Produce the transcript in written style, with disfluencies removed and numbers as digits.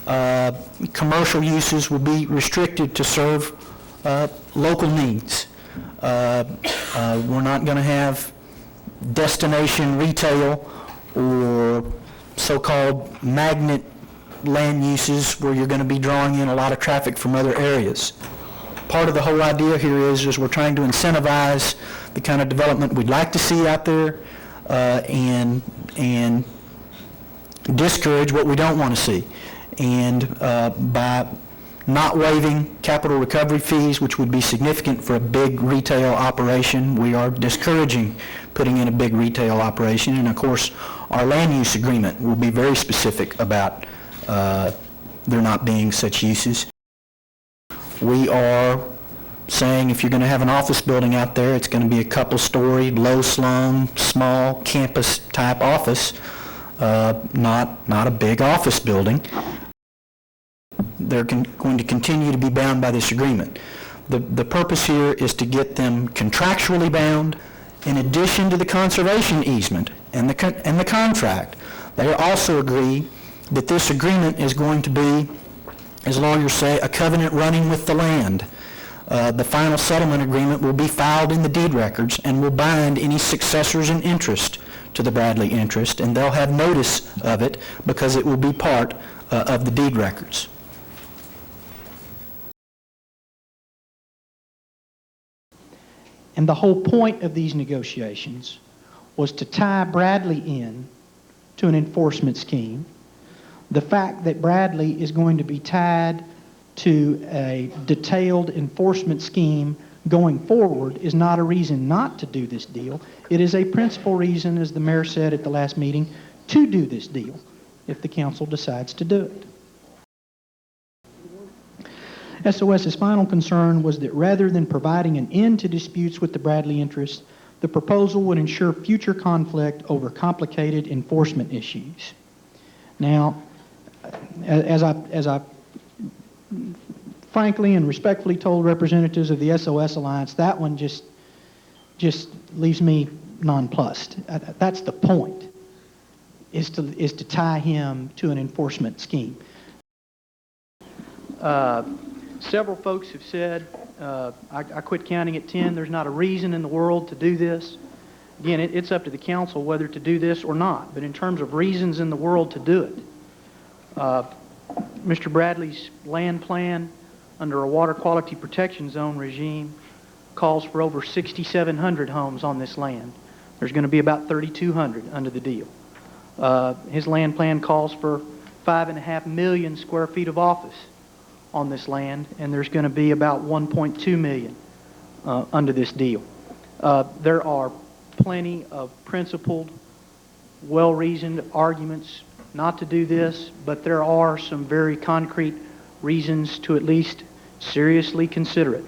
Commercial uses will be restricted to serve local needs. We're not going to have destination retail or so-called magnet land uses where you're going to be drawing in a lot of traffic from other areas. Part of the whole idea here is we're trying to incentivize the kind of development we'd like to see out there and discourage what we don't want to see. And by not waiving capital recovery fees, which would be significant for a big retail operation, we are discouraging putting in a big retail operation. And of course, our land use agreement will be very specific about there not being such uses. We are saying if you're going to have an office building out there, it's going to be a couple-story, low-slung, small campus-type office, not a big office building. They're going to continue to be bound by this agreement. The purpose here is to get them contractually bound in addition to the conservation easement and the contract. They also agree that this agreement is going to be, as lawyers say, a covenant running with the land. The final settlement agreement will be filed in the deed records and will bind any successors in interest to the Bradley interest, and they'll have notice of it because it will be part of the deed records. And the whole point of these negotiations was to tie Bradley in to an enforcement scheme. The fact that Bradley is going to be tied to a detailed enforcement scheme going forward is not a reason not to do this deal. It is a principal reason, as the mayor said at the last meeting, to do this deal if the council decides to do it. SOS's final concern was that rather than providing an end to disputes with the Bradley interests, the proposal would ensure future conflict over complicated enforcement issues. Now, as I frankly and respectfully told representatives of the SOS Alliance, that one just leaves me nonplussed. That's the point, is to tie him to an enforcement scheme. Several folks have said, I quit counting at 10, there's not a reason in the world to do this. Again, it's up to the council whether to do this or not, but in terms of reasons in the world to do it, Mr. Bradley's land plan under a water quality protection zone regime calls for over 6,700 homes on this land. There's going to be about 3,200 under the deal. His land plan calls for 5.5 million square feet of office on this land, and there's going to be about 1.2 million under this deal. There are plenty of principled, well-reasoned arguments not to do this, but there are some very concrete reasons to at least seriously consider it.